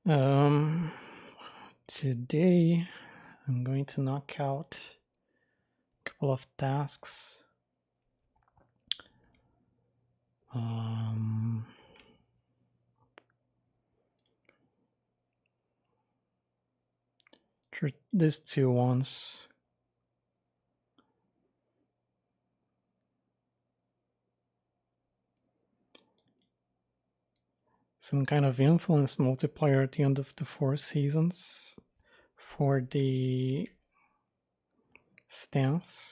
Um, Today I'm going to knock out a couple of tasks. These two ones. Some kind of influence multiplier at the end of the 4 seasons for the stance.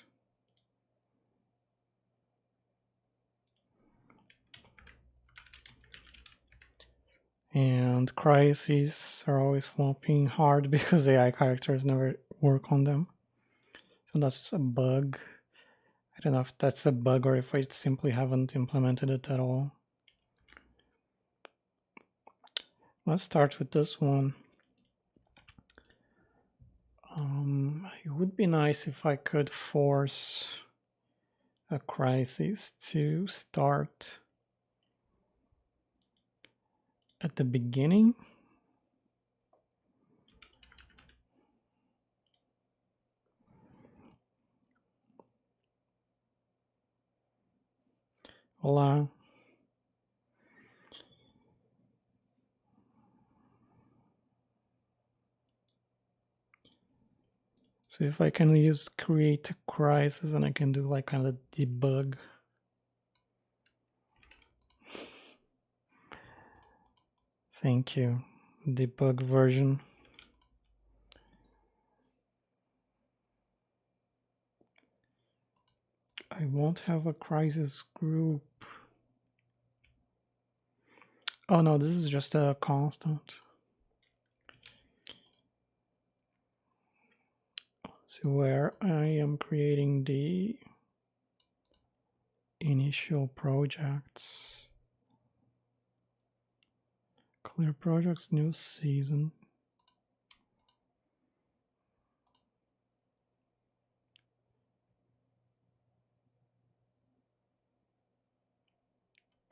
And crises are always flopping hard because AI characters never work on them. So that's a bug. I don't know if that's a bug or if I simply haven't implemented it at all. Let's start with this one. It would be nice if I could force a crisis to start at the beginning. Hola. So if I can use create a crisis and I can do like kind of debug. Thank you. Debug version. I won't have a crisis group. Oh no, this is just a constant. So where I am creating the initial projects. Clear projects, new season.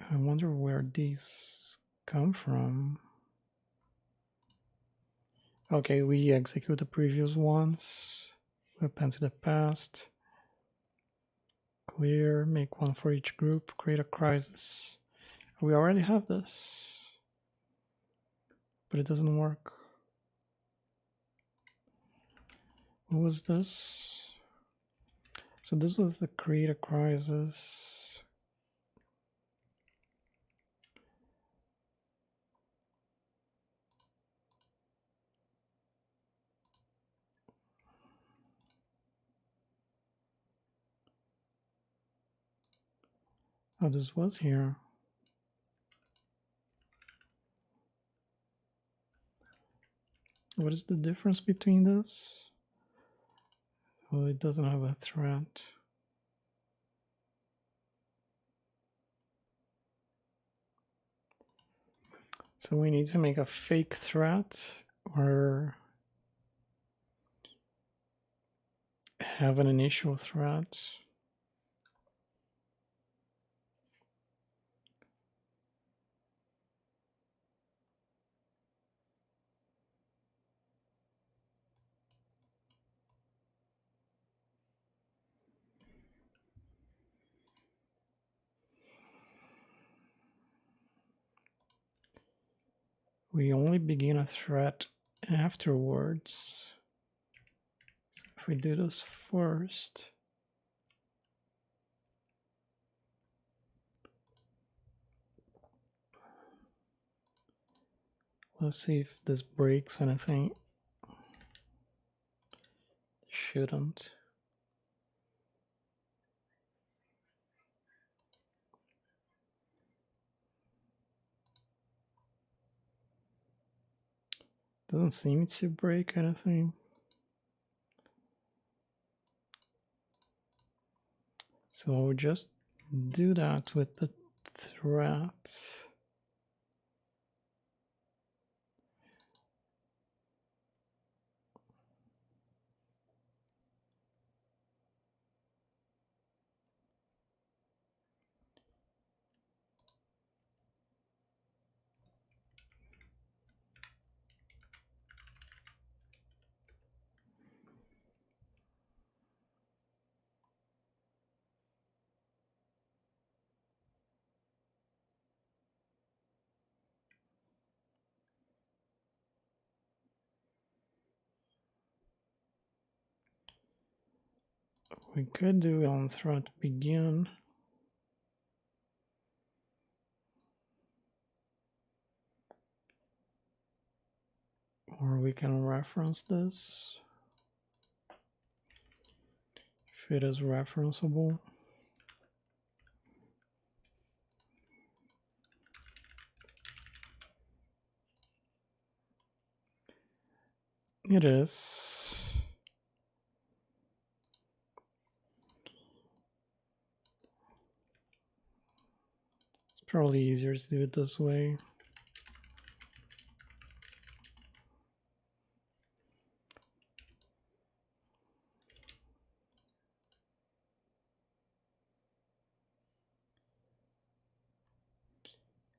I wonder where these come from. Okay, we execute the previous ones. Append to the past. Clear, make one for each group, create a crisis. We already have this, but it doesn't work. What was this? So this was the create a crisis. Oh, this was here. What is the difference between this? Well, it doesn't have a thread. So we need to make a fake thread or have an initial thread. We only begin a thread afterwards. So if we do this first, let's see if this breaks anything. Shouldn't. Doesn't seem to break anything. So I'll just do that with the threads. We could do on thread begin. Or we can reference this if it is referenceable. It is. It's probably easier to do it this way.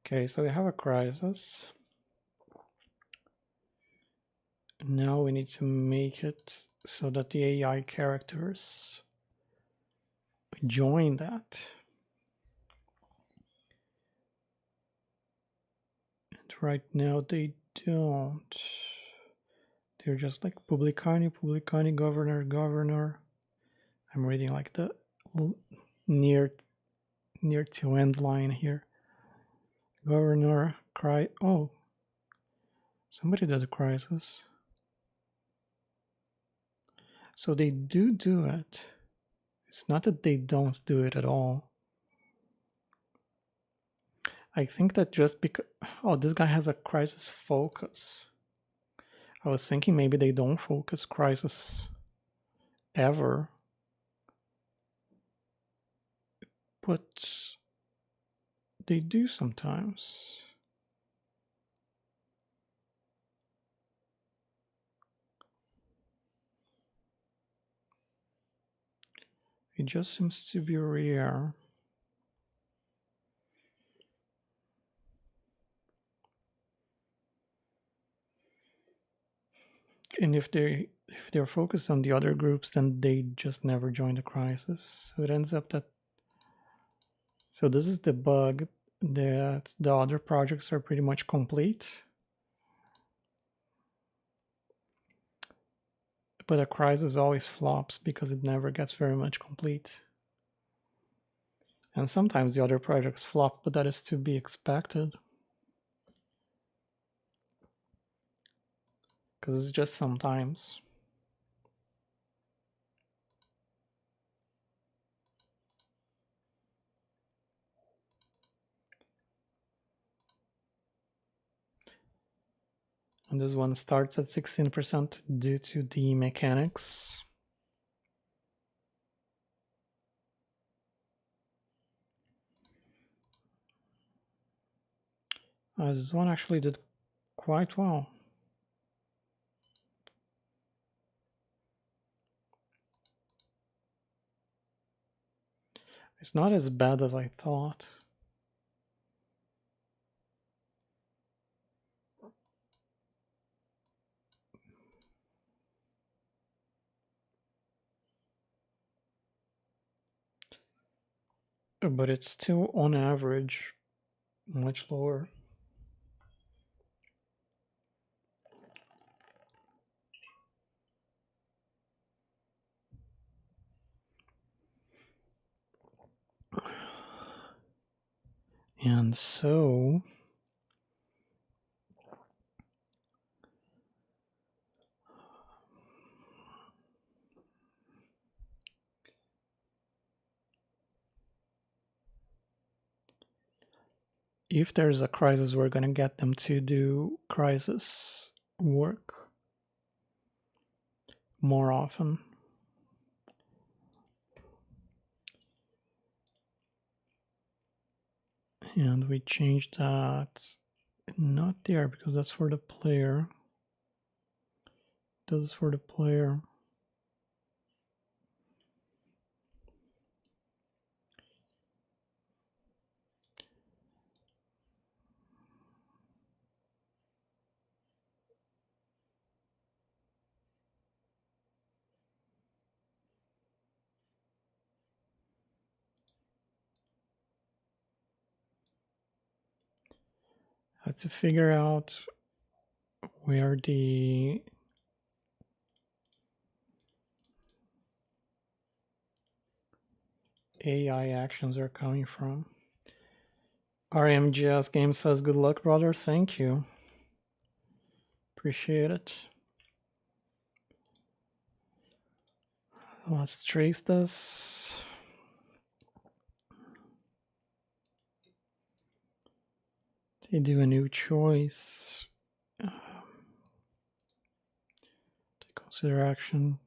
Okay, so we have a crisis. Now we need to make it so that the AI characters join that. And right now they don't. They're just like publicani, governor, governor. I'm reading like the near to end line here. Governor, oh, somebody did a crisis. So they do it. It's not that they don't do it at all. I think that just because, oh, this guy has a crisis focus. I was thinking maybe they don't focus crisis ever. But they do sometimes. It just seems to be rare. And if they're focused on the other groups, then they just never join the crisis. So it ends up that. So this is the bug that the other projects are pretty much complete. But a crisis always flops because it never gets very much complete. And sometimes the other projects flop, but that is to be expected. Because it's just sometimes. And this one starts at 16% due to the mechanics. This one actually did quite well. It's not as bad as I thought. But it's still, on average, much lower. And so if there's a crisis, we're going to get them to do crisis work more often. And we changed that, not there because that's for the player. This is for the player. I have to figure out where the AI actions are coming from. RMGS Game says, good luck, brother. Thank you. Appreciate it. Let's trace this. They do a new choice. Take consider action.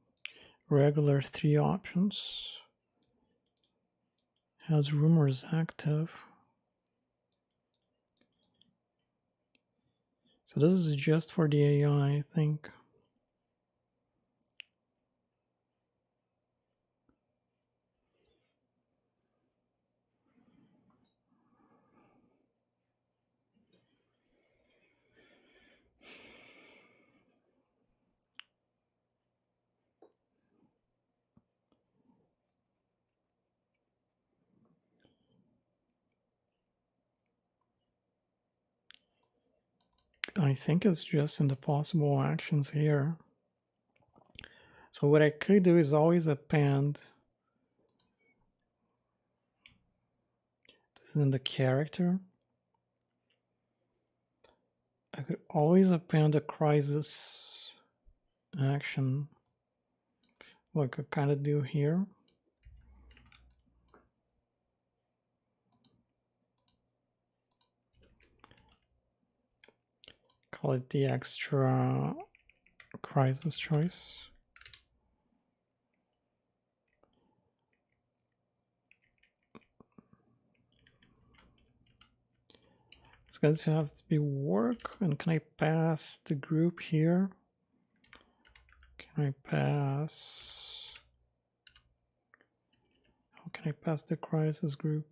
Regular 3 options. Has rumors active. So this is just for the AI, I think. I think it's just in the possible actions here. So what I could do is always append. This is in the character. I could always append a crisis action, like I kind of do here. Call it the extra crisis choice. It's going to have to be work. And can I pass the group here? Can I pass? How can I pass the crisis group?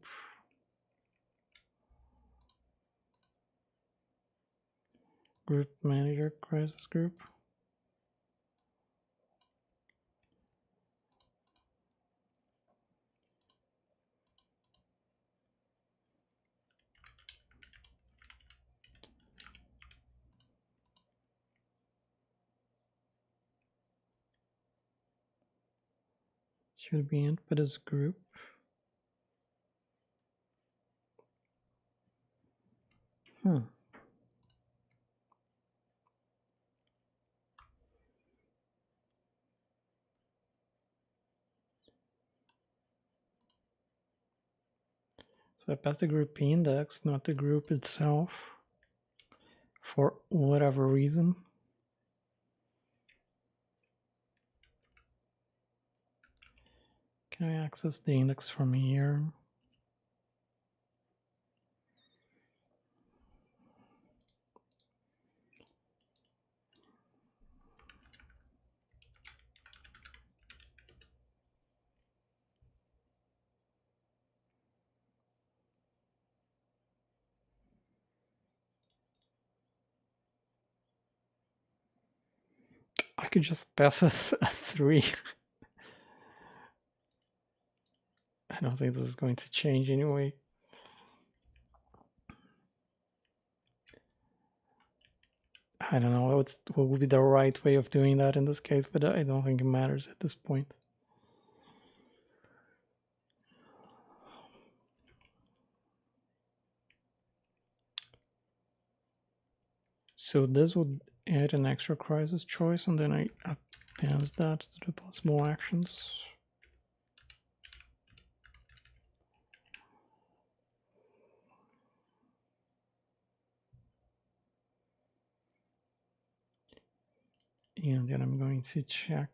Group manager crisis group. Should be input as group. So I passed the group index, not the group itself, for whatever reason. Can I access the index from here? I could just pass a 3. I don't think this is going to change anyway. I don't know what would be the right way of doing that in this case, but I don't think it matters at this point. So this would add an extra crisis choice, and then I append that to the possible actions. And then I'm going to check.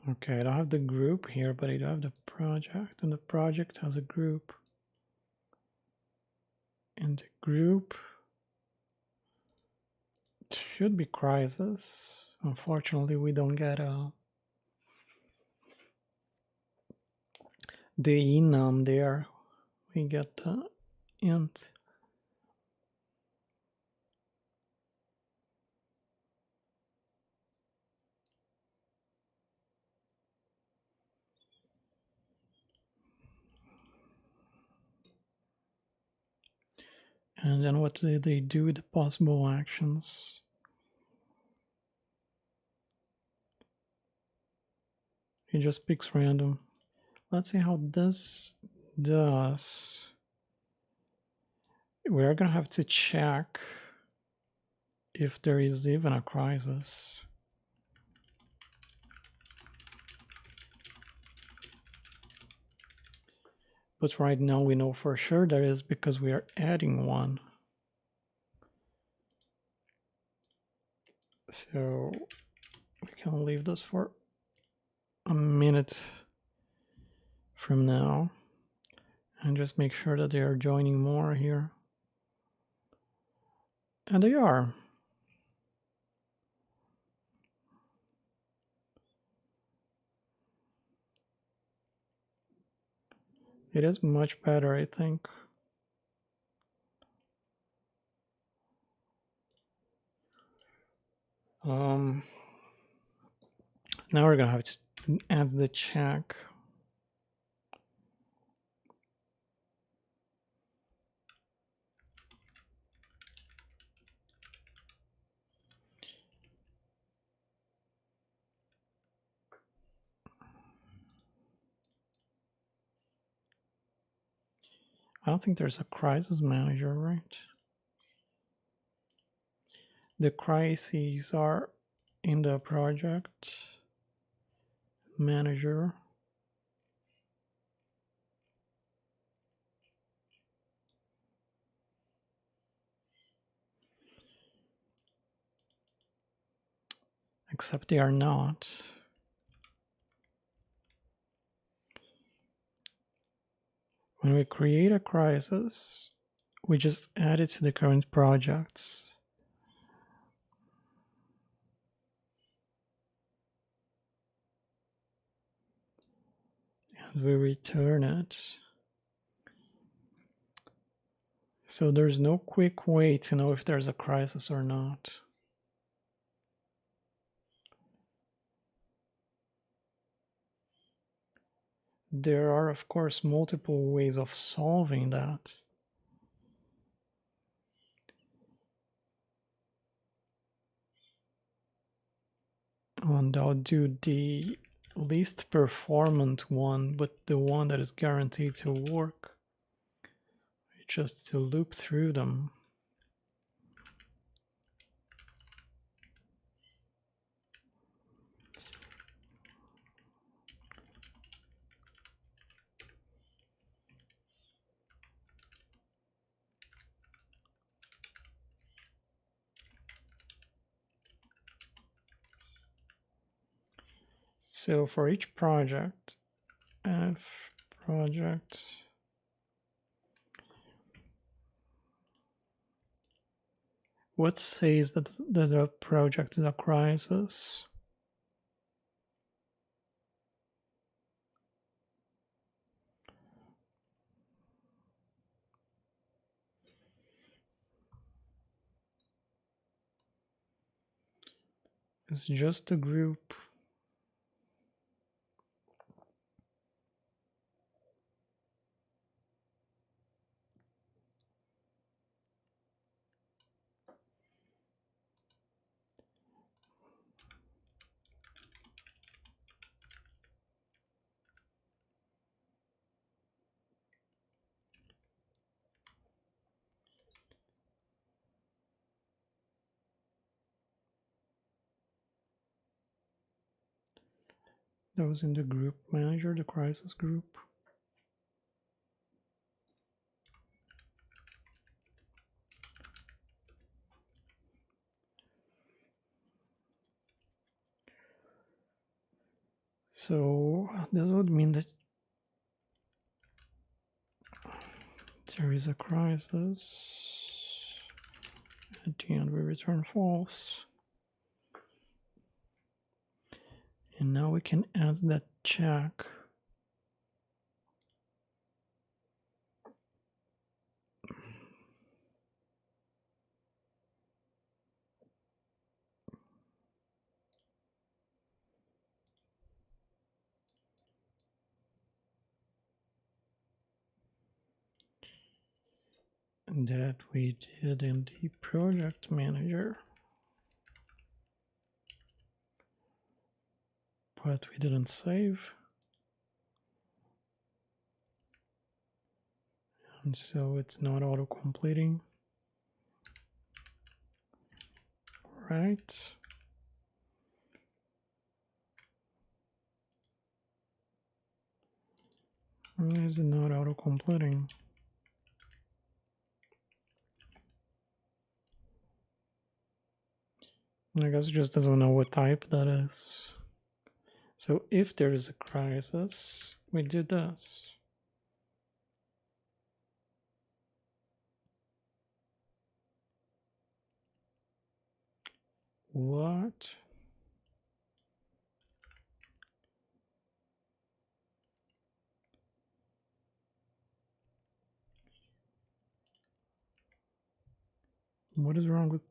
Okay, I don't have the group here, but I do have the project, and the project has a group. in the group. It should be crisis. Unfortunately, we don't get the enum there. We get the int. And then what do they do with the possible actions? It just picks random. Let's see how this does. We're gonna have to check if there is even a crisis. But right now we know for sure there is because we are adding one. So we can leave this for a minute from now and just make sure that they are joining more here. And they are. It is much better, I think. Now we're gonna have to add the check. I don't think there's a crisis manager, right? The crises are in the project manager. Except they are not. When we create a crisis, we just add it to the current projects. And we return it. So there's no quick way to know if there's a crisis or not. There are, of course, multiple ways of solving that. And I'll do the least performant one, but the one that is guaranteed to work, just to loop through them. So for each project, F project, what says that the project is a crisis? It's just a group. That was in the group manager, the crisis group. So this would mean that there is a crisis. At the end, we return false. And now we can add that check. That we did in the project manager, but we didn't save, and so it's not auto-completing. Right. Why is it not auto-completing? I guess it just doesn't know what type that is. So if there is a crisis, we do this. What? What is wrong with...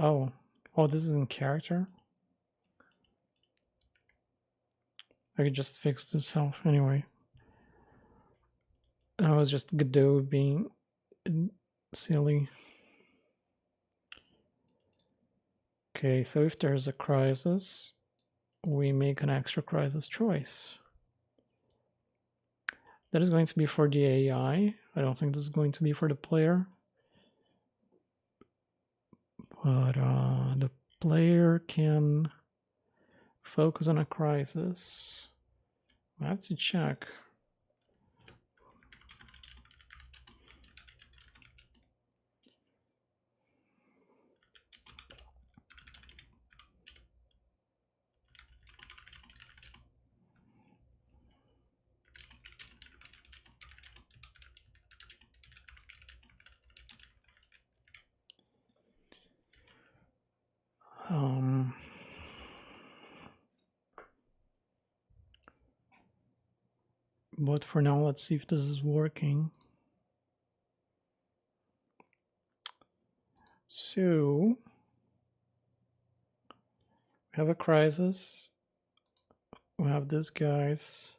Oh, this is in character? I could just fix itself anyway. I was just Godot being silly. Okay, so if there's a crisis, we make an extra crisis choice. That is going to be for the AI. I don't think this is going to be for the player. But the player can focus on a crisis. I have to check. But for now, let's see if this is working. So we have a crisis. We have this guys.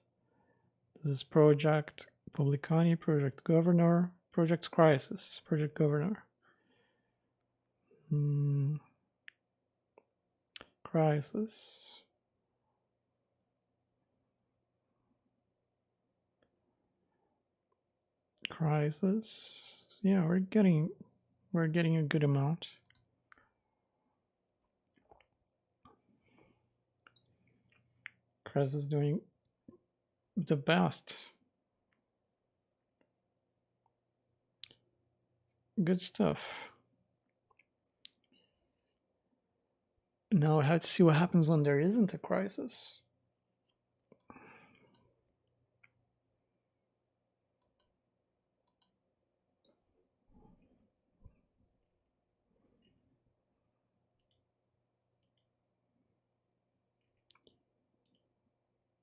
This is project Publicani, project governor, project crisis, project governor. Crisis. Crisis. Yeah, we're getting a good amount. Crisis is doing the best. Good stuff. Now let's see what happens when there isn't a crisis.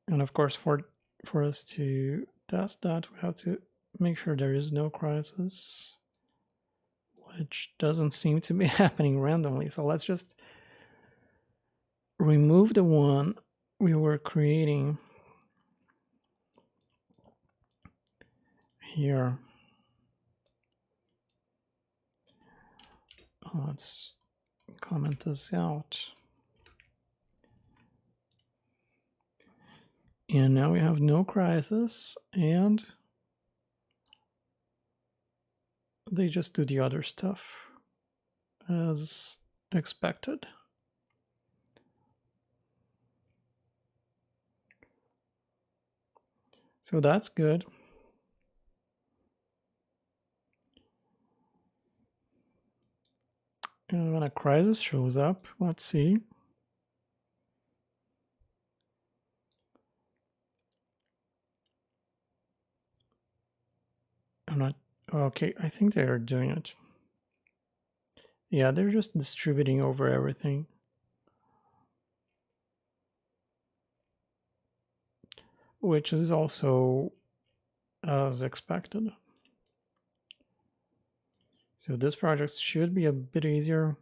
And of course, for us to test that, we have to make sure there is no crisis, which doesn't seem to be happening randomly. So let's just remove the one we were creating here. Let's comment this out. And now we have no crisis, and they just do the other stuff as expected. So that's good. And when a crisis shows up, let's see. I'm not okay. I think they are doing it. Yeah, they're just distributing over everything, which is also as expected. So this project should be a bit easier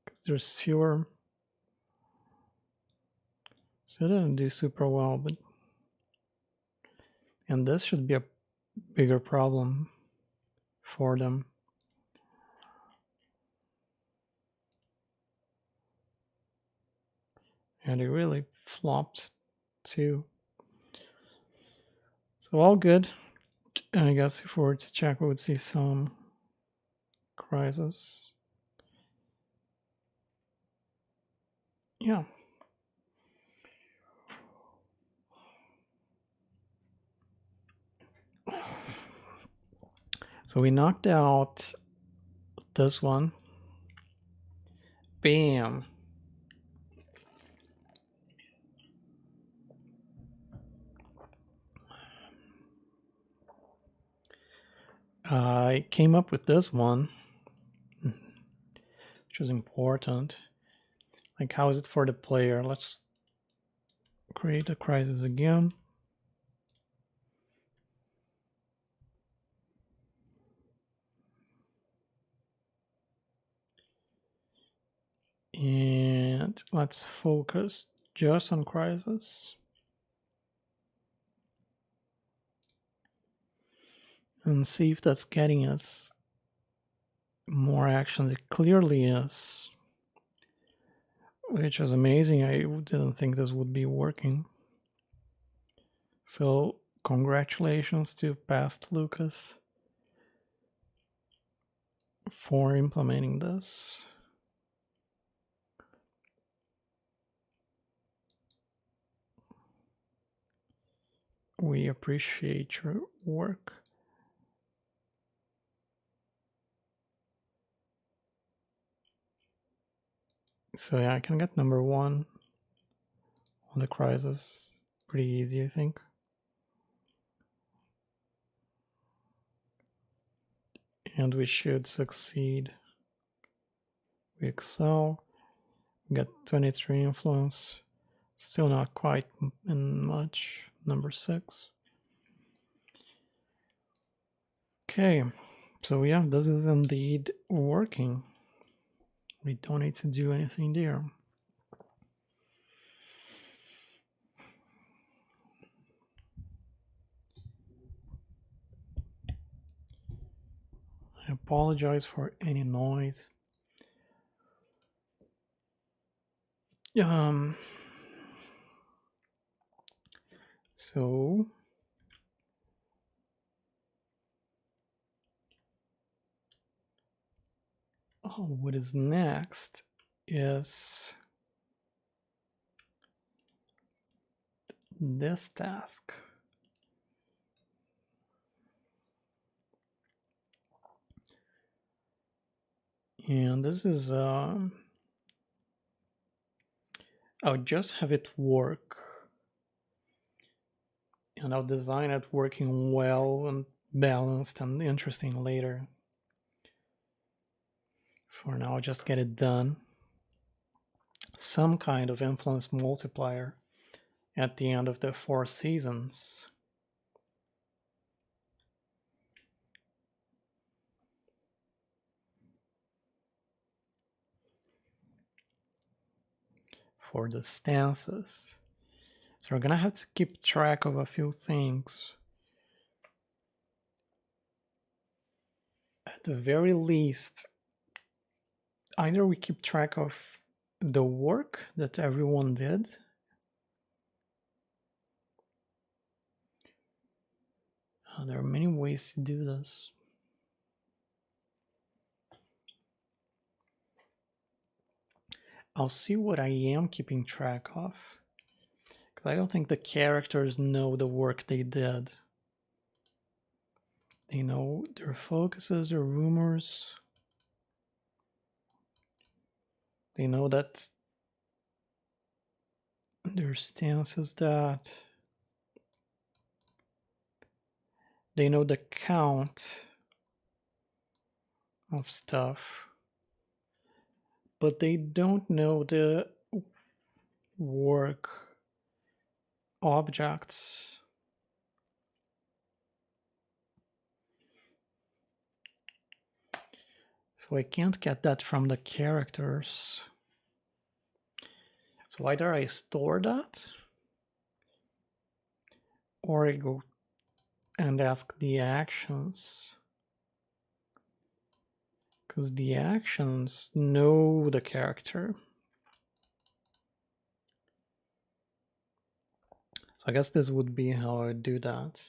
because there's fewer. So it didn't do super well, but and this should be a bigger problem for them. And it really flopped too. So all good. And I guess if we were to check, we would see some crisis. Yeah. So we knocked out this one. Bam. I came up with this one, which was important. Like, how is it for the player? Let's create a crisis again. And let's focus just on crisis. And see if that's getting us more action. It clearly is, which was amazing. I didn't think this would be working. So congratulations to past Lucas for implementing this. We appreciate your work. So yeah, I can get number one on the crisis. Pretty easy, I think. And we should succeed. We excel. We get 23 influence. Still not quite in much. Number 6. Okay, so yeah, this is indeed working. We don't need to do anything there. I apologize for any noise. So what is next is this task. And this is I'll just have it work, and I'll design it working well and balanced and interesting later. For now, I'll just get it done. Some kind of influence multiplier at the end of the 4 seasons. For the stances. So we're gonna have to keep track of a few things. At the very least, either we keep track of the work that everyone did. There are many ways to do this. I'll see what I am keeping track of. Because I don't think the characters know the work they did. They know their focuses, their rumors. They know that their stance is that. They know the count of stuff, but they don't know the work objects. So I can't get that from the characters. So either I store that, or I go and ask the actions. Because the actions know the character. So I guess this would be how I would do that.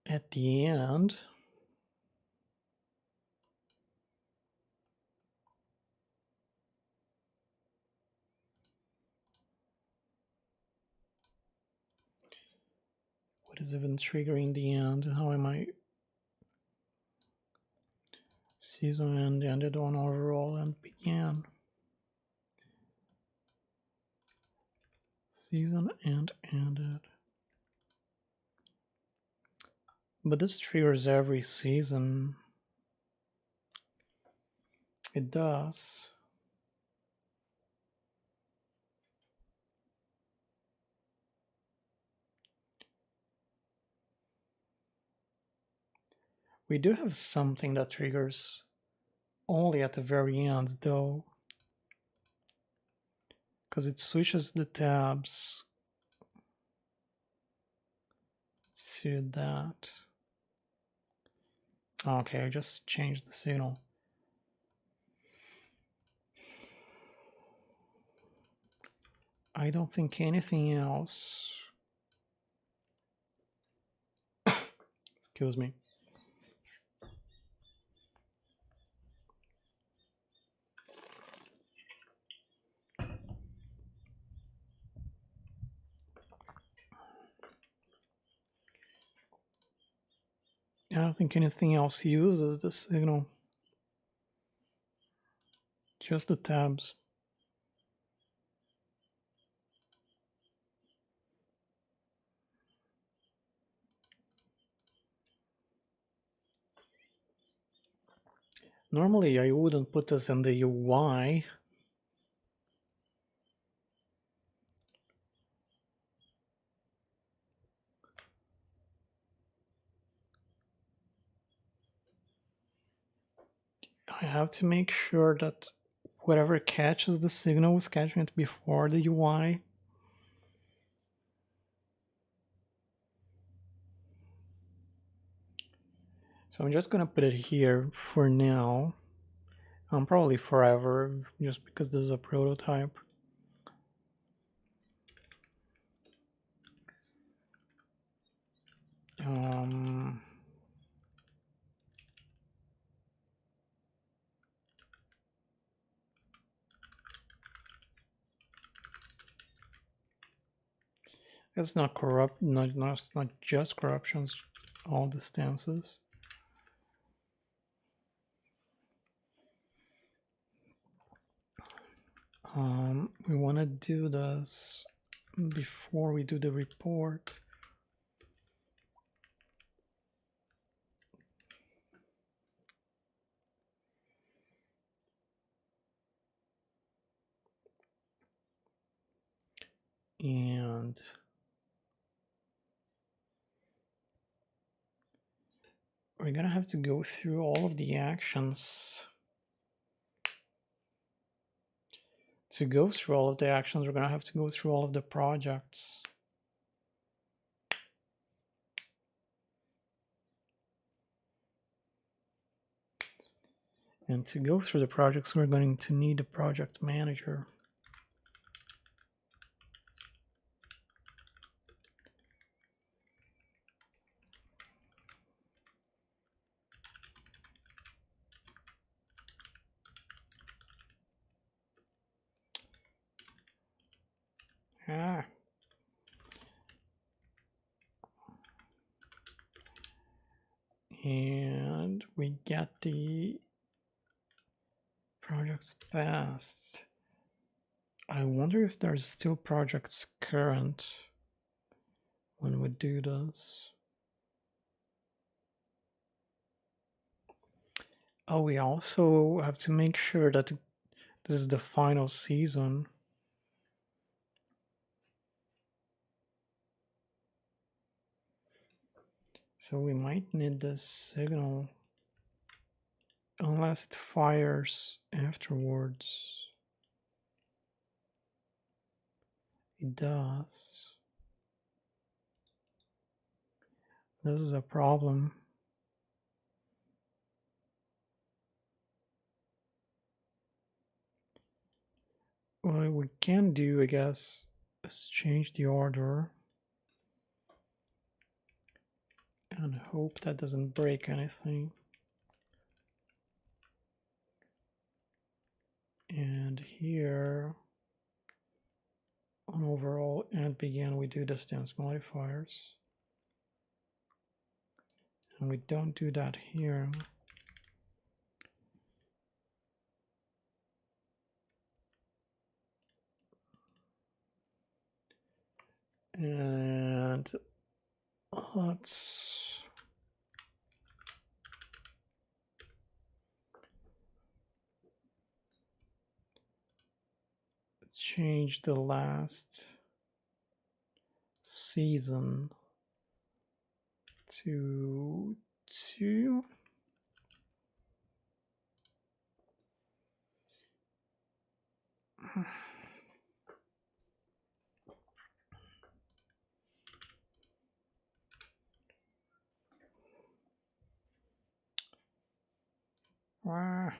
At the end, what is even triggering the end? How am I? Season end ended on overall and began. Season end ended. But this triggers every season. It does. We do have something that triggers only at the very end, though, because it switches the tabs to that. Okay, I just changed the signal. I don't think anything else. Excuse me. I don't think anything else uses the signal. Just the tabs. Normally, I wouldn't put this in the UI. I have to make sure that whatever catches the signal is catching it before the UI. So I'm just gonna put it here for now. Probably forever, just because this is a prototype. It's not corrupt, not just corruptions, all the stances. We want to do this before we do the report. And we're gonna have to go through all of the actions. To go through all of the actions, we're gonna have to go through all of the projects. And to go through the projects, we're going to need a project manager. And we get the projects passed. I wonder if there's still projects current. when we do this. Oh, we also have to make sure that this is the final season. So we might need this signal unless it fires afterwards. It does. This is a problem. What we can do, I guess, is change the order and hope that doesn't break anything. And here on overall and begin, we do the stance modifiers. And we don't do that here. And let's change the last season to 2. Ah.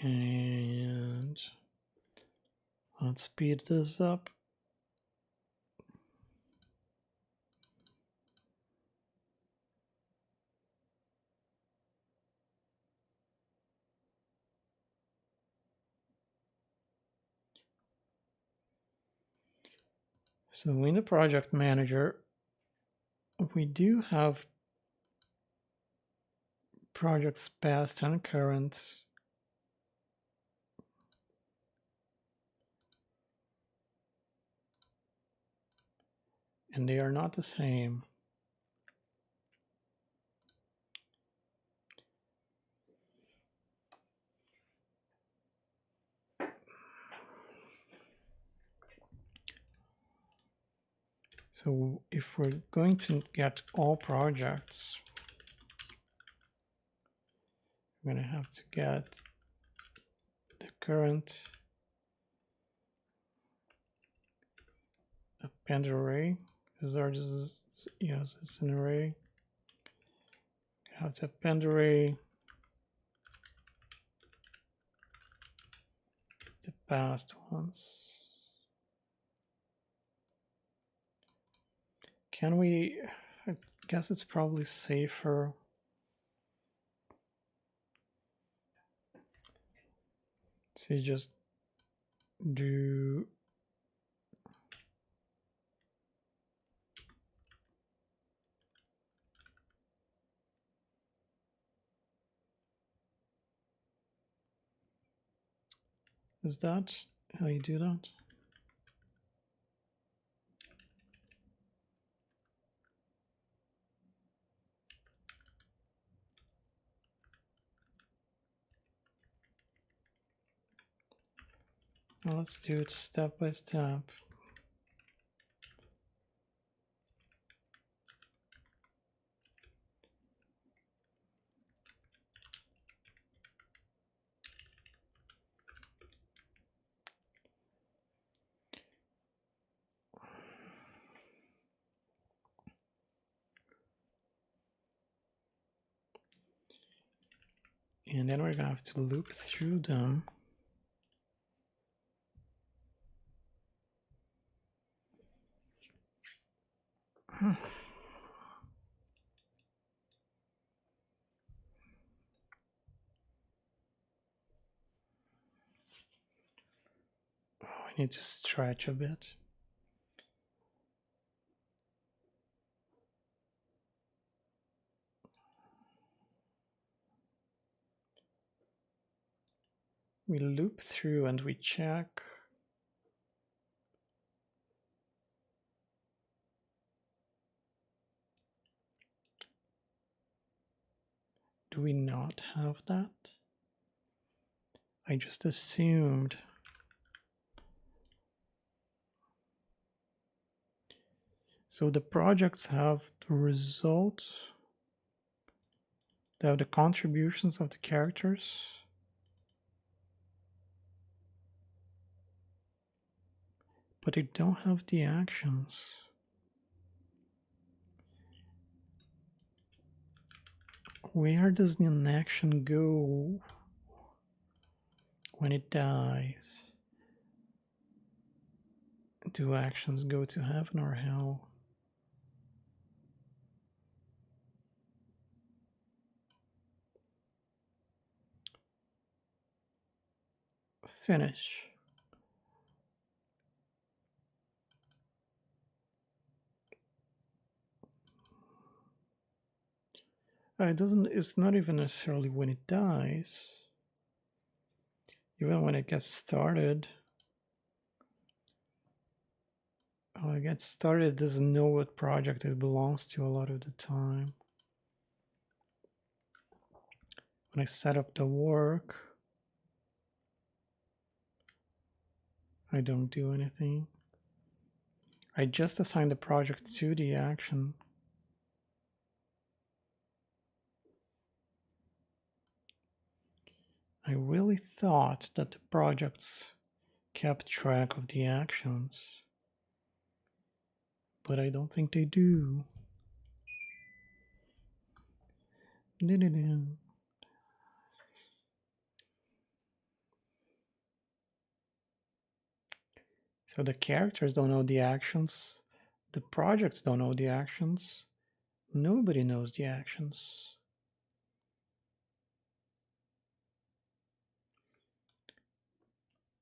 And let's speed this up. So in the project manager, we do have projects past and current. And they are not the same. So if we're going to get all projects, we're going to have to get the current append array. This is an array. Have to append array, the past ones. Can we, I guess it's probably safer to just do is that how you do that? Well, let's do it step by step. And then we're gonna have to loop through them. Oh, I need to stretch a bit. we loop through and we check. Do we not have that? I just assumed. So the projects have the results. They have the contributions of the characters. But they don't have the actions. Where does an action go when it dies? Do actions go to heaven or hell? Finish. It doesn't, it's not even necessarily when it dies. Even when it gets started. When it gets started, it doesn't know what project it belongs to a lot of the time. When I set up the work, I don't do anything. I just assign the project to the action. I really thought that the projects kept track of the actions, but I don't think they do. So the characters don't know the actions, the projects don't know the actions, nobody knows the actions.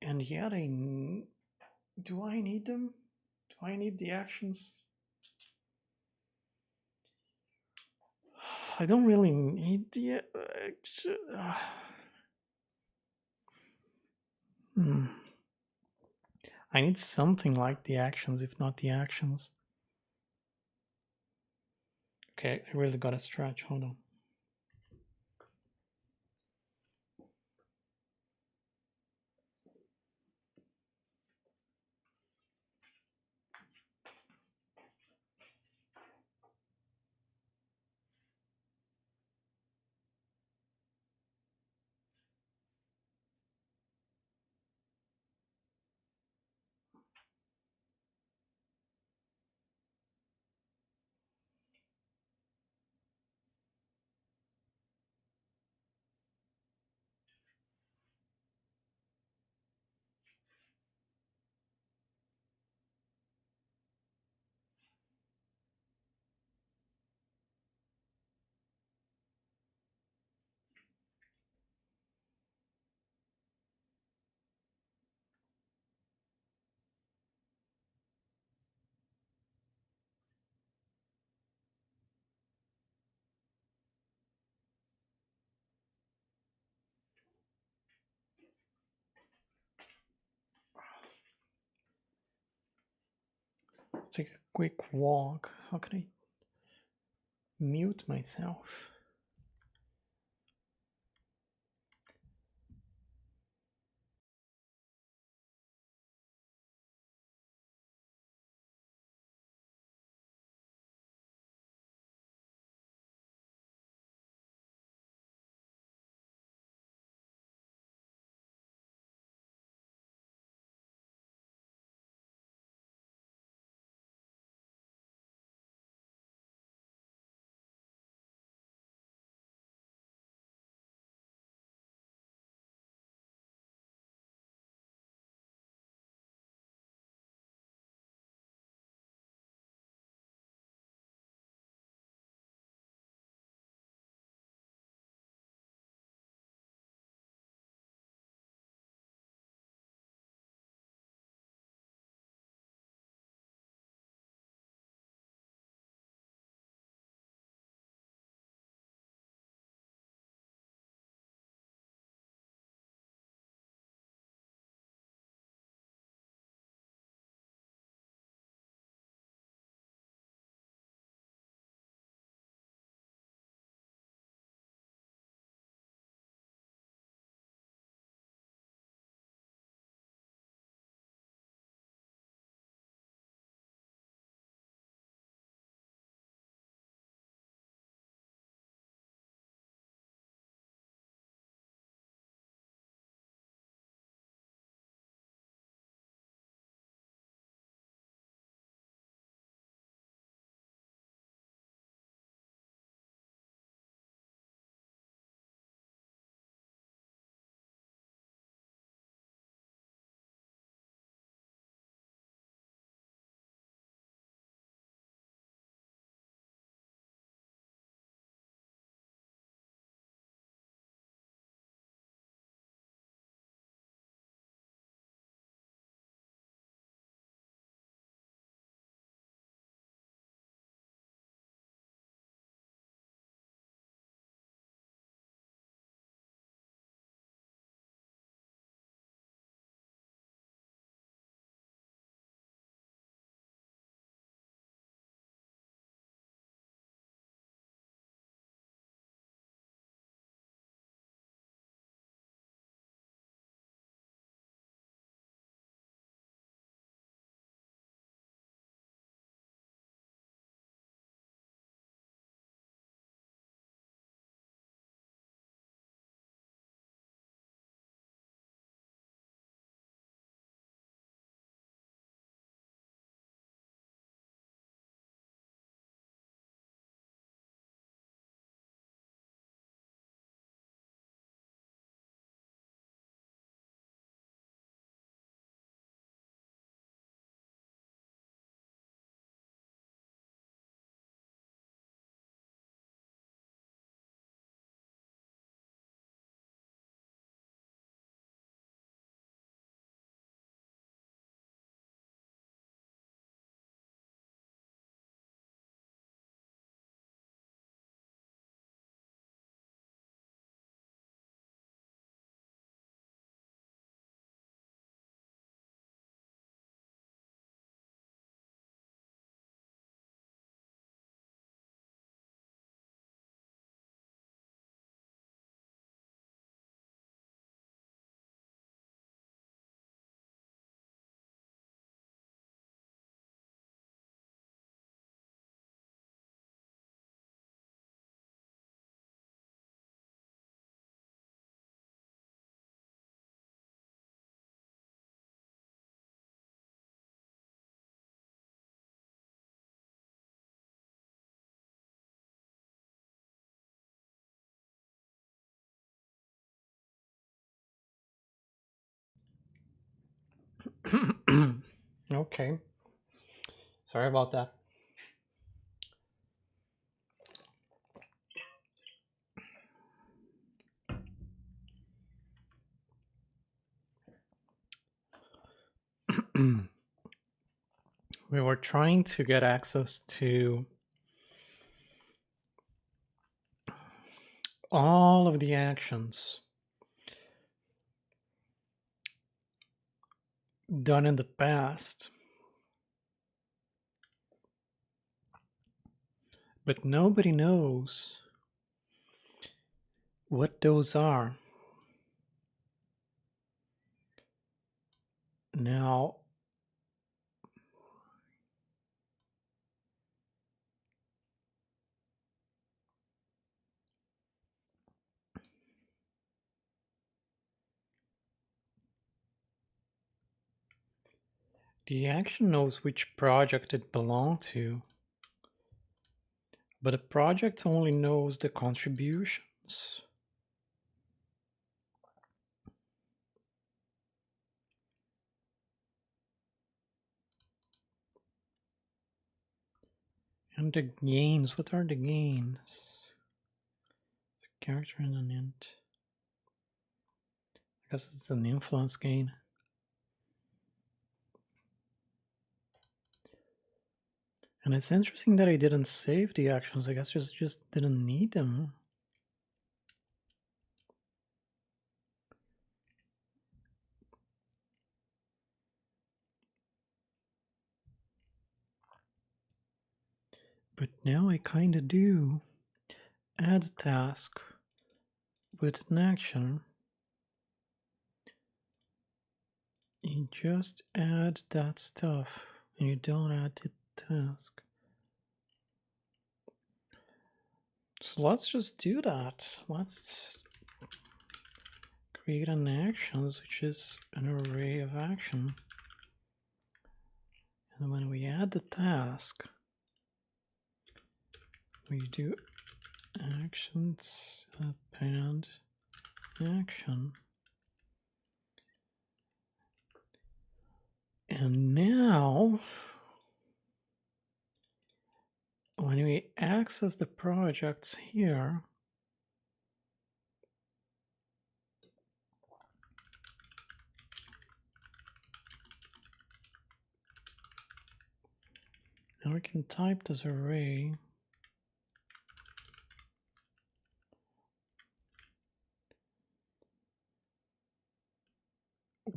And yet do I need them? Do I need the actions? I don't really need the I need something like the actions, if not the actions. Okay, I really gotta stretch. Hold on. Take a quick walk. How can I mute myself? Okay. Sorry about that. We were trying to get access to all of the actions done in the past, but nobody knows what those are. Now, the action knows which project it belonged to, but the project only knows the contributions. And the gains, what are the gains? It's a character and an int. I guess it's an influence gain. And it's interesting that I didn't save the actions. I guess just didn't need them. But now I kinda do. Add task with an action. You just add that stuff and you don't add the task. So let's just do that. Let's create an actions, which is an array of action. And when we add the task, we do actions append action. And now, when we access the projects here, and we can type this array.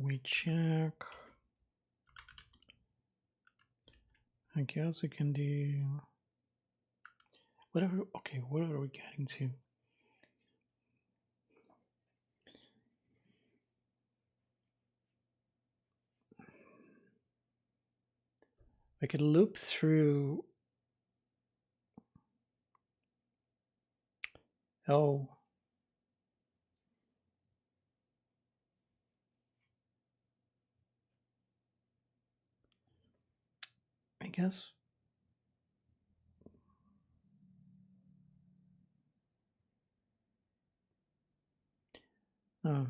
We check. I guess we can do whatever. Okay, what are we getting to? I could loop through. Oh. I guess. Oh,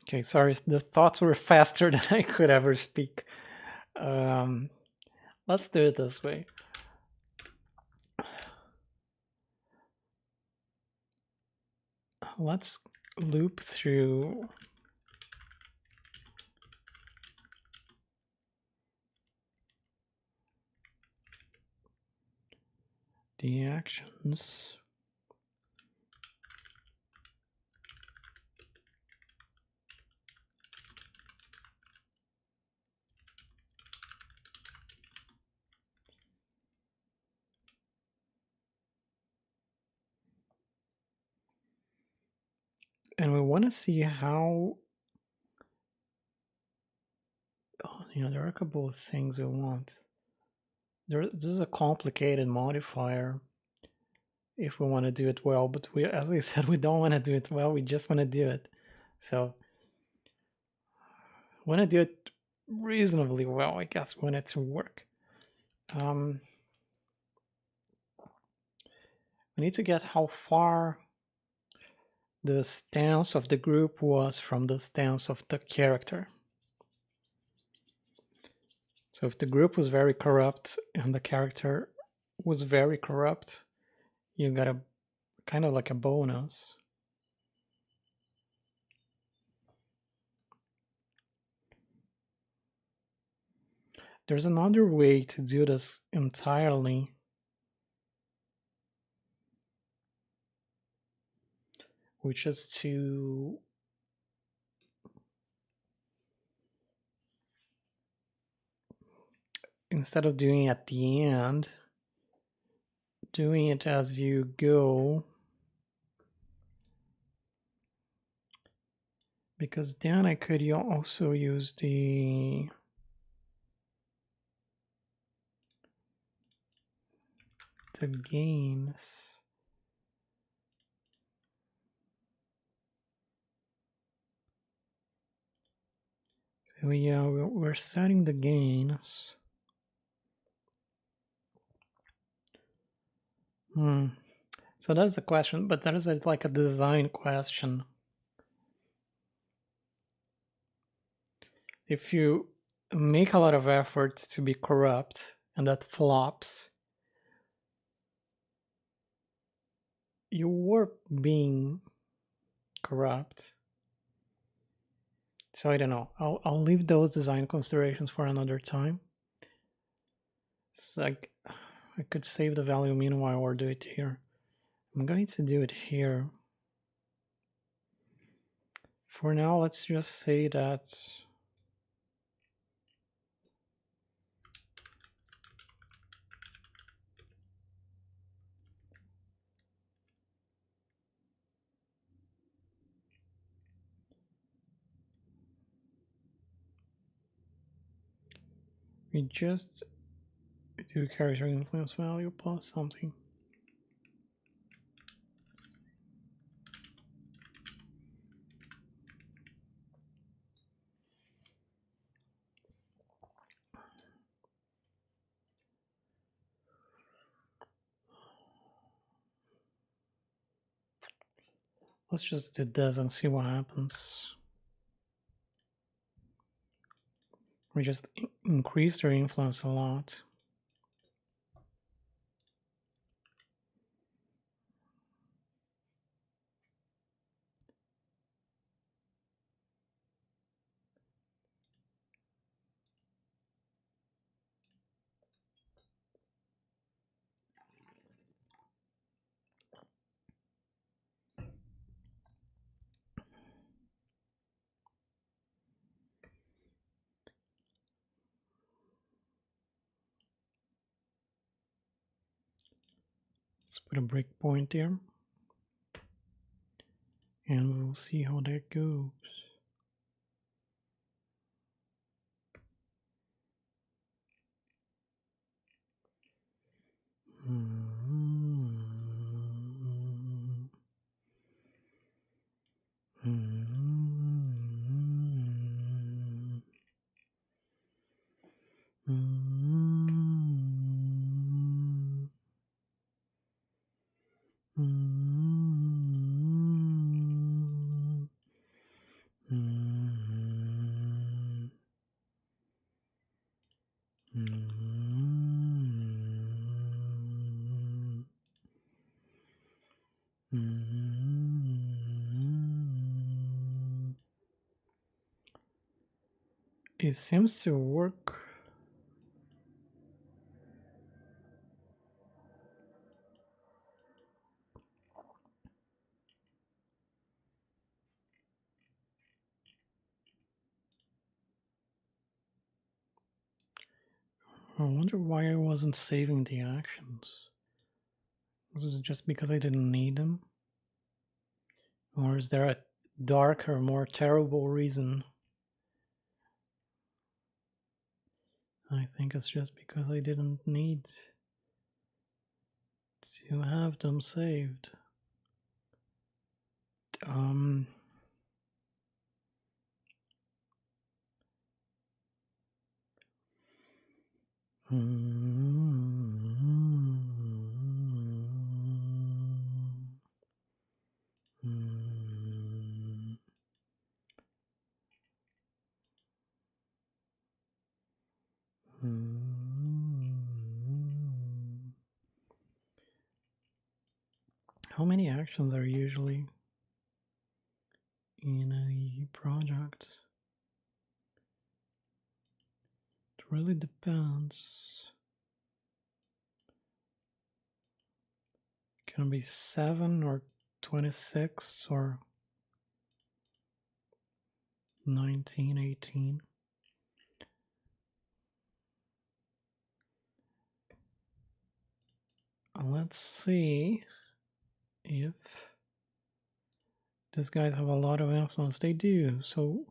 Okay, sorry, the thoughts were faster than I could ever speak. Let's do it this way. Let's loop through the actions. And we want to see how, there are a couple of things we want. This is a complicated modifier if we want to do it well, but we, as I said, we don't want to do it well, we just want to do it. So want to do it reasonably well, I guess, we want it to work. We need to get how far the stance of the group was from the stance of the character. So if the group was very corrupt and the character was very corrupt, you got a kind of like a bonus. There's another way to do this entirely, which is to instead of doing it at the end, doing it as you go, because then I could also use the gains. So yeah, we're setting the gains. So that's the question, but that is like a design question. If you make a lot of effort to be corrupt and that flops, you were being corrupt. So I don't know. I'll leave those design considerations for another time. It's like I could save the value meanwhile or do it here. I'm going to do it here. For now, let's just say that we just do character influence value plus something. Let's just do this and see what happens. We just increase their influence a lot. Let's put a breakpoint there. And we'll see how that goes. It seems to work. I wonder why I wasn't saving the actions. Was it just because I didn't need them? Or is there a darker, more terrible reason? I think it's just because I didn't need to have them saved. Hmm. 嗯。How many actions are usually in a project? It really depends. Can be 7 or 26 or 19, 18. Let's see if these guys have a lot of influence. They do. So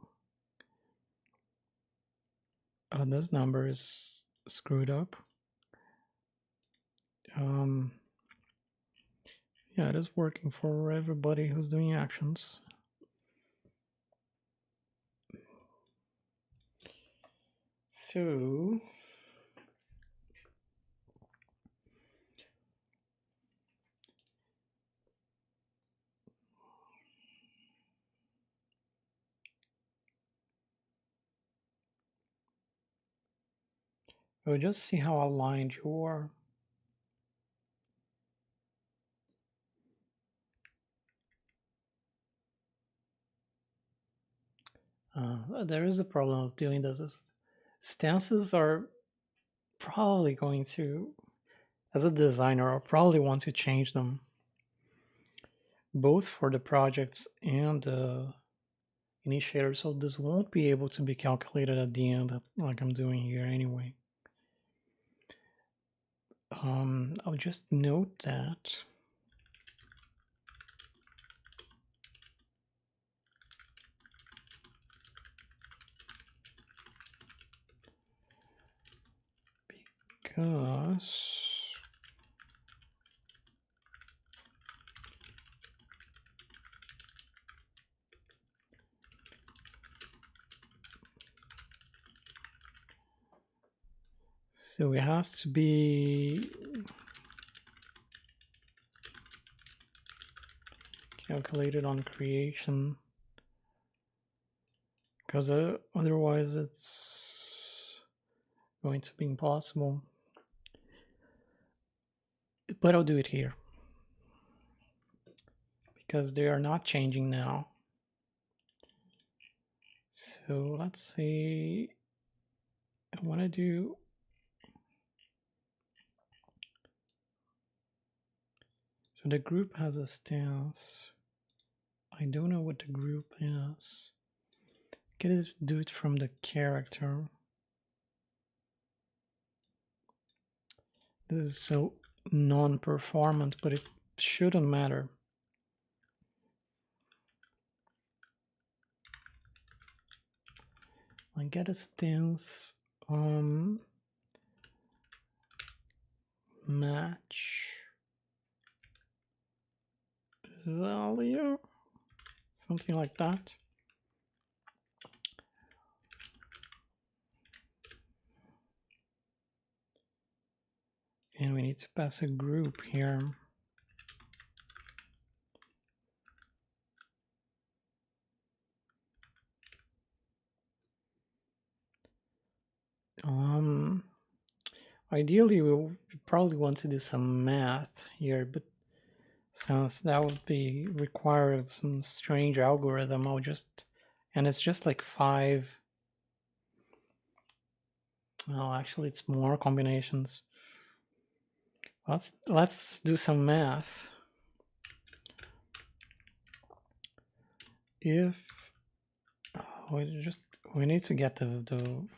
this number is screwed up. Yeah, it is working for everybody who's doing actions. So we'll just see how aligned you are. There is a problem of doing this. Stances are probably going to, as a designer, I'll probably want to change them, both for the projects and the initiator, so this won't be able to be calculated at the end like I'm doing here anyway. I'll just note that because so it has to be calculated on creation, because otherwise it's going to be impossible. But I'll do it here because they are not changing now. So let's see. I want to do so the group has a stance. I don't know what the group is. I can just do it from the character. This is so non-performant, but it shouldn't matter. I get a stance match value, something like that. And we need to pass a group here. Ideally, we probably want to do some math here, but since that would be require some strange algorithm, I'll just, and it's just like 5. Oh, actually, it's more combinations. Let's do some math. If we need to get the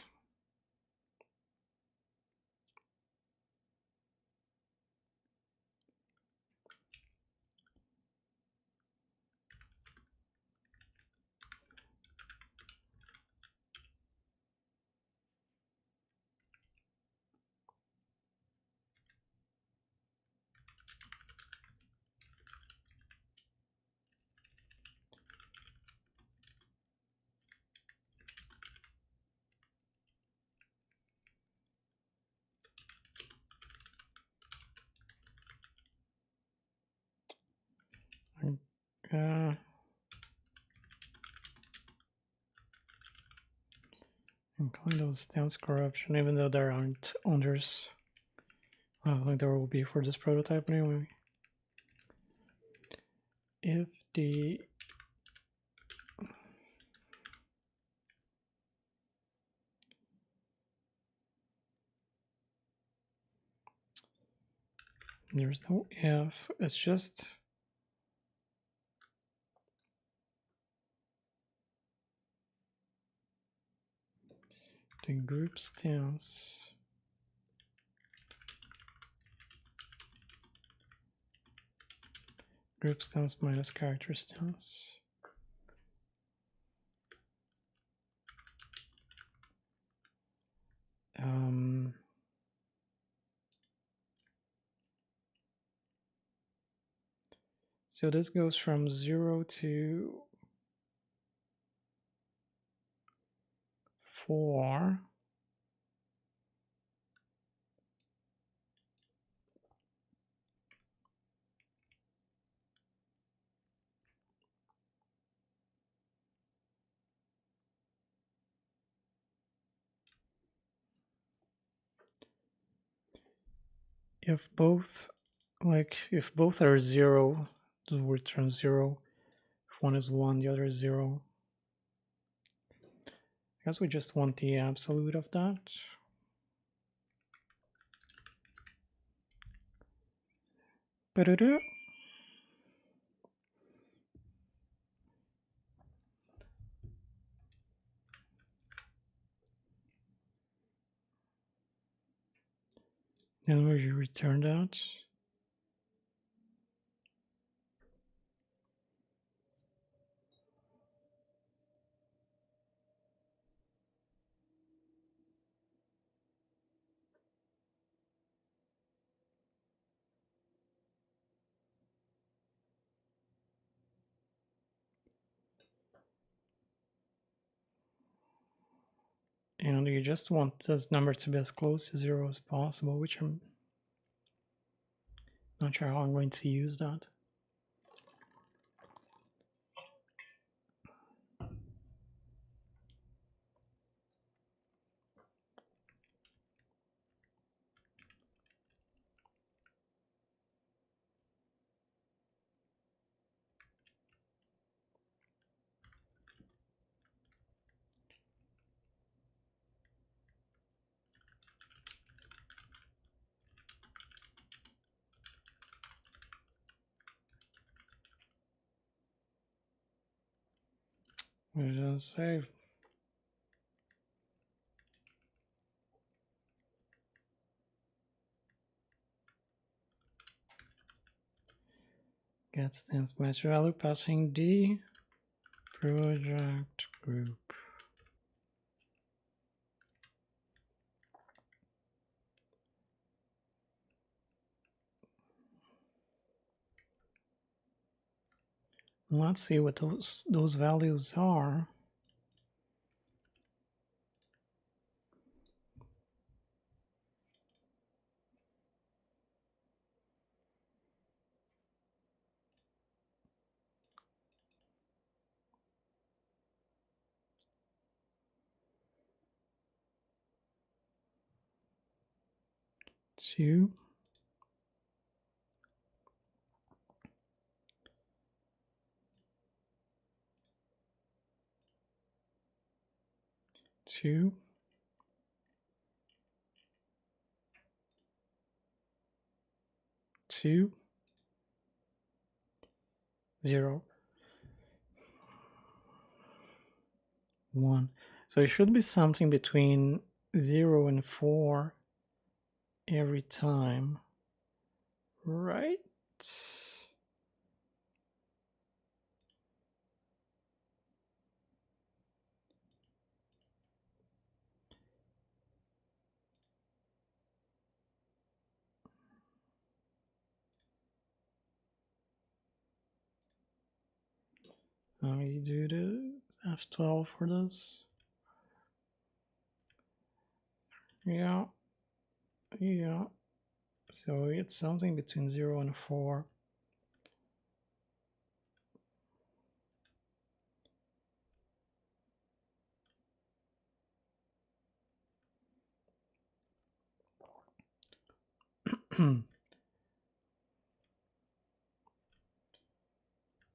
I'm calling those stance corruption, even though there aren't unders. I don't think there will be for this prototype anyway. if the there's no if, it's just the group stance minus character stance. So this goes from 0 to 4. If both are 0, it will return 0. If one is 1, the other is 0. I guess we just want the absolute of that. Ba-da-da. Then we return that. And you just want this number to be as close to 0 as possible, which I'm not sure how I'm going to use that. We just save. Get stance match value passing the project group. Let's see what those values are. Two, two, 2, 0, 1. So it should be something between 0 and 4 every time, right? Let me do the F12 for this. Yeah. So it's something between 0 and 4.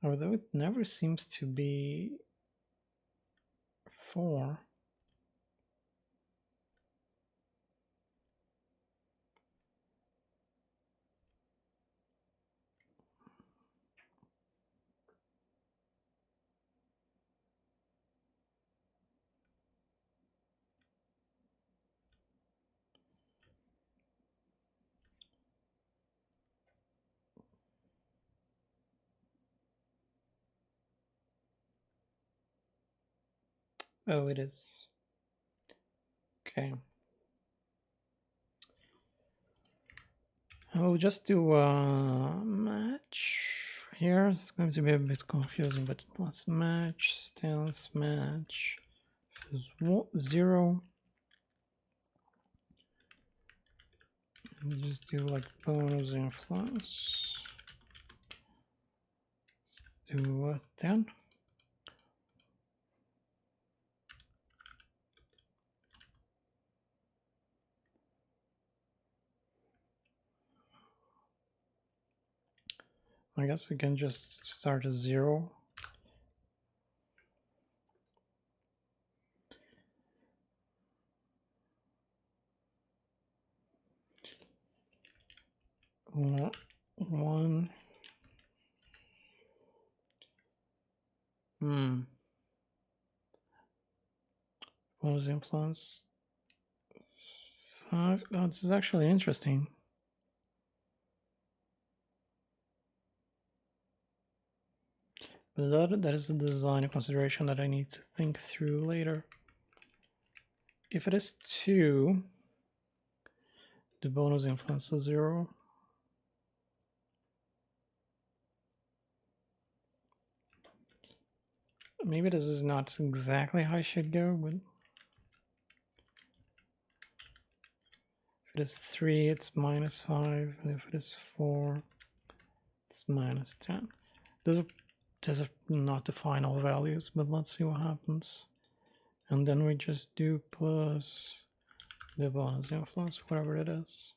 Although it never seems to be 4. Oh, it is. Okay. I'll just do a match here. It's going to be a bit confusing, but let's match, stance match. Is 0. And just do like bonus influence. Let's do 10. I guess we can just start at 0. One. What was influence? 5. Oh, this is actually interesting. But that is the design consideration that I need to think through later. If it is 2, the bonus influence is 0. Maybe this is not exactly how I should go, but if it is 3, it's -5, and if it is 4, it's -10. Those are not the final values, but let's see what happens. And then we just do plus the bonus influence, whatever it is.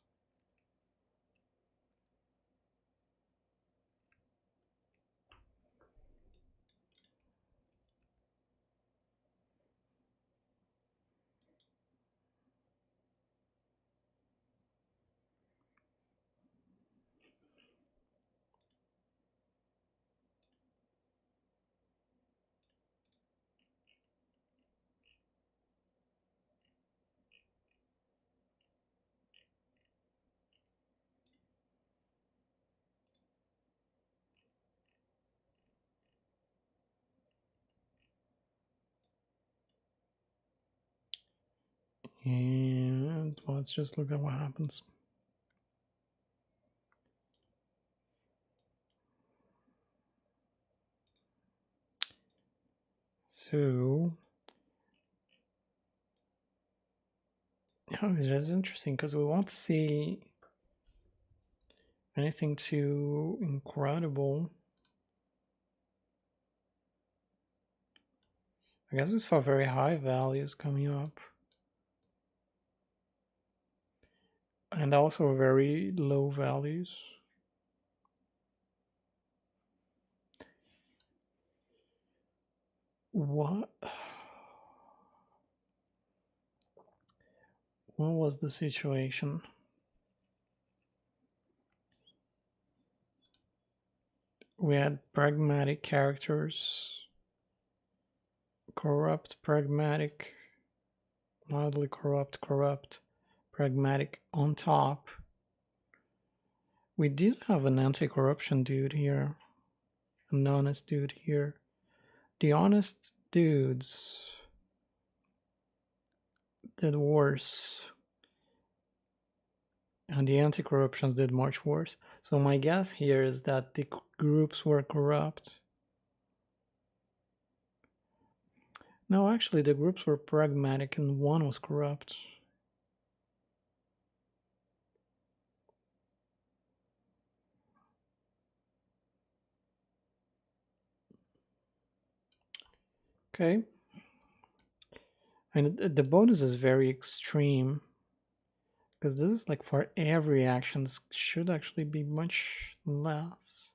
And let's just look at what happens. So, oh, it is interesting because we won't see anything too incredible. I guess we saw very high values coming up. And also very low values. What was the situation? We had pragmatic characters, corrupt, pragmatic, mildly corrupt, corrupt, pragmatic on top. We did have an anti-corruption dude here, an honest dude here. The honest dudes did worse, and the anti-corruptions did much worse. So my guess here is that the groups were corrupt. No, actually, the groups were pragmatic and one was corrupt. Okay. And the bonus is very extreme because this is like for every action. This should actually be much less.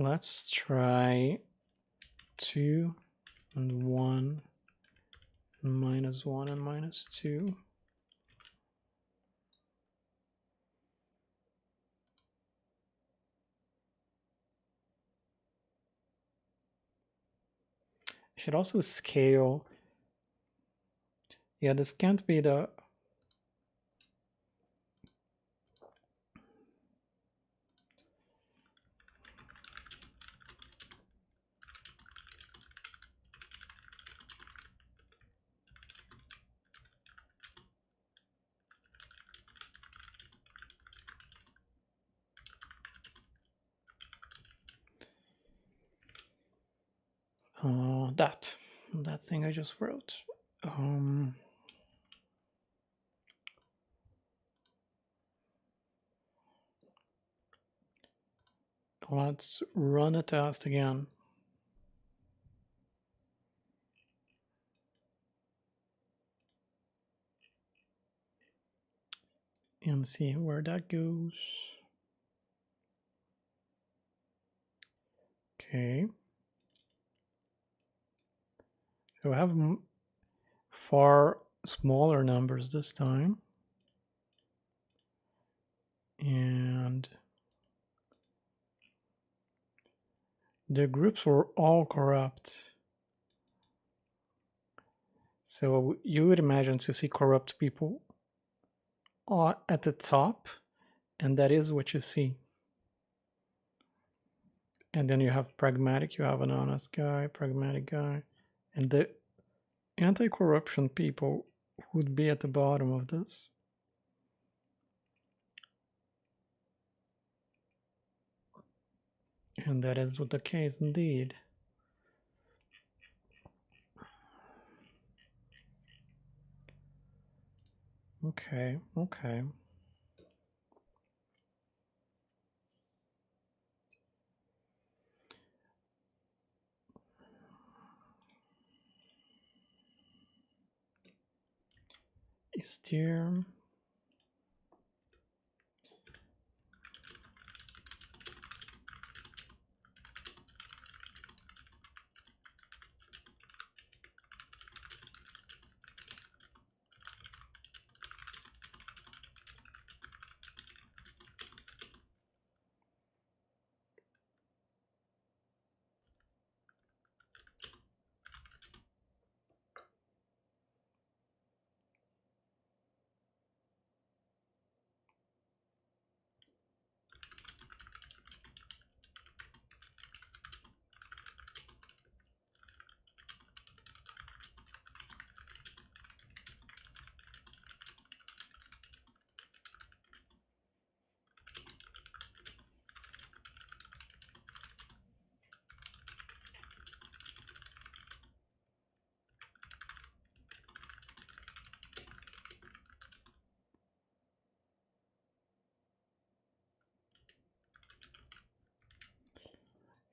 let's try 2 and 1 and -1 and -2. Should also scale. Yeah, this can't be the that thing I just wrote. Let's run a test again. And see where that goes. Okay. So we have far smaller numbers this time. And the groups were all corrupt. So you would imagine to see corrupt people at the top, and that is what you see. And then you have pragmatic, you have an honest guy, pragmatic guy, and the anti-corruption people would be at the bottom of this. And that is what the case indeed. Okay, okay. Is there...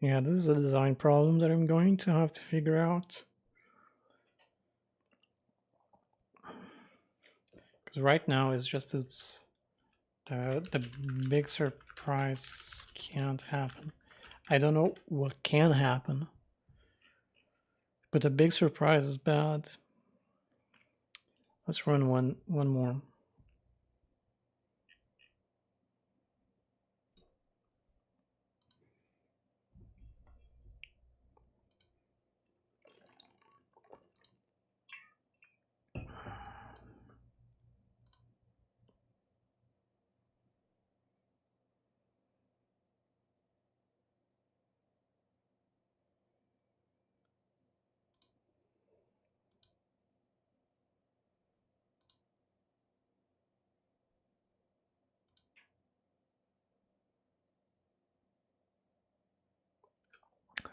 Yeah, this is a design problem that I'm going to have to figure out. Because right now it's just the big surprise can't happen. I don't know what can happen, but the big surprise is bad. Let's run one more.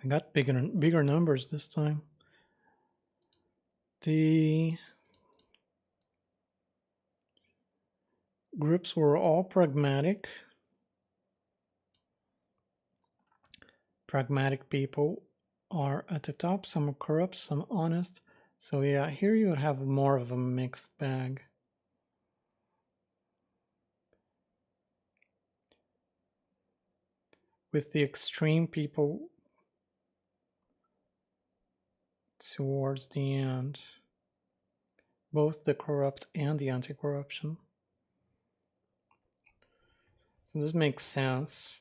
I got bigger numbers this time. The groups were all pragmatic. Pragmatic people are at the top. Some are corrupt, some honest. So yeah, here you have more of a mixed bag. with the extreme people towards the end, both the corrupt and the anti-corruption. So this makes sense.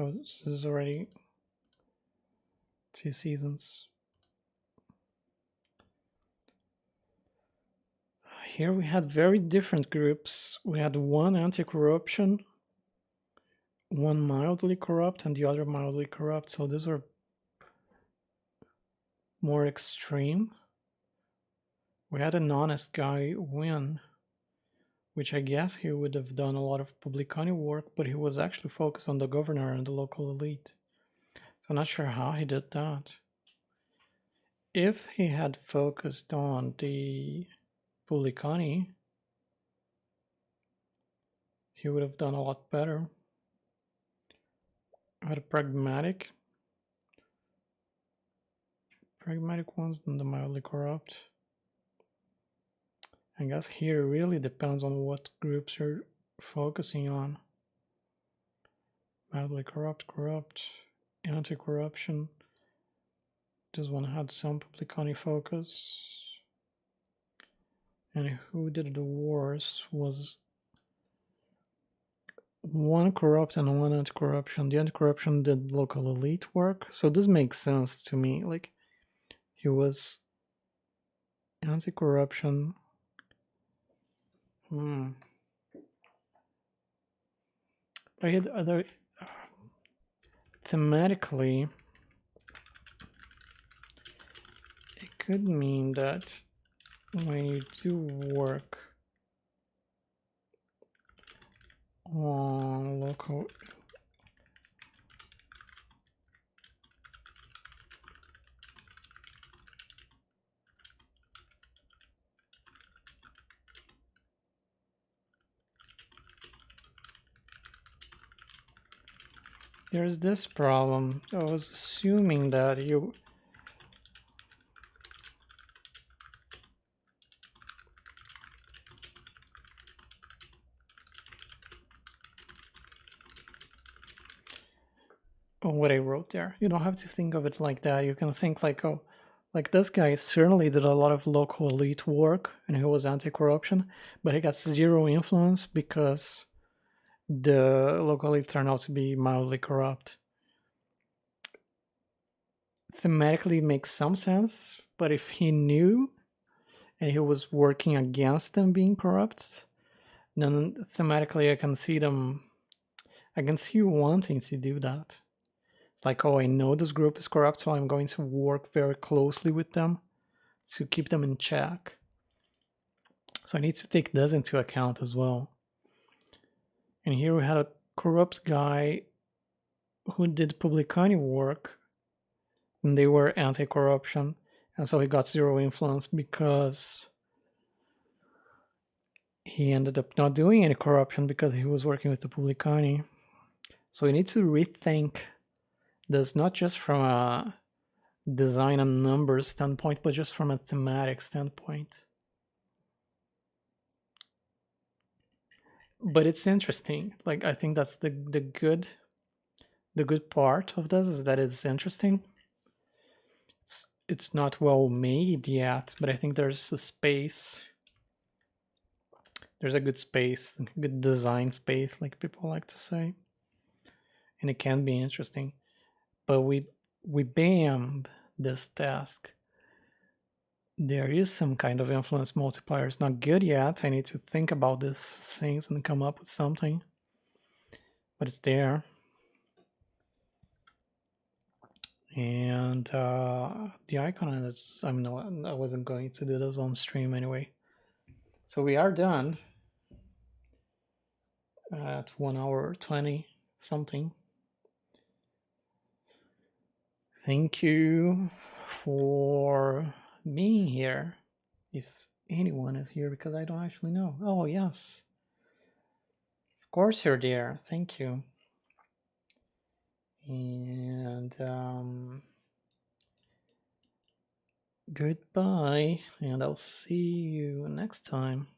Oh, this is already 2 seasons. Here we had very different groups. We had one anti-corruption, one mildly corrupt, and the other mildly corrupt. So these were more extreme. We had an honest guy win, which I guess he would have done a lot of publicani work, but he was actually focused on the governor and the local elite. So I'm not sure how he did that. If he had focused on the publicani, he would have done a lot better. Had a pragmatic ones than the mildly corrupt. I guess here really depends on what groups you're focusing on. Mildly corrupt, anti-corruption. This one had some publicani focus. And who did the worst was one corrupt and one anti-corruption. The anti-corruption did local elite work, so this makes sense to me. Like, he was anti-corruption. I had other thematically. It could mean that when you do work on local there's this problem. I was assuming that you what I wrote there. You don't have to think of it like that. You can think like, oh, like this guy certainly did a lot of local elite work and he was anti-corruption, but he got zero influence because the local elite turned out to be mildly corrupt. Thematically makes some sense, but if he knew and he was working against them being corrupt, then thematically I can see you wanting to do that. Like, oh, I know this group is corrupt, so I'm going to work very closely with them to keep them in check. So I need to take this into account as well. And here we had a corrupt guy who did publicani work, and they were anti-corruption, and so he got zero influence because he ended up not doing any corruption because he was working with the publicani. So we need to rethink this, not just from a design and numbers standpoint, but just from a thematic standpoint. But it's interesting. Like, I think that's the good part of this is that it's interesting. It's not well made yet, but I think there's a space. There's a good space, good design space, like people like to say, and it can be interesting. But we bammed this task. There is some kind of influence multiplier. It's not good yet. I need to think about these things and come up with something, but it's there. And the icon is, I wasn't going to do this on stream anyway. So we are done at 1 hour 20 something. Thank you for being here. If anyone is here, because I don't actually know. Oh, yes. Of course you're there. Thank you. And goodbye. And I'll see you next time.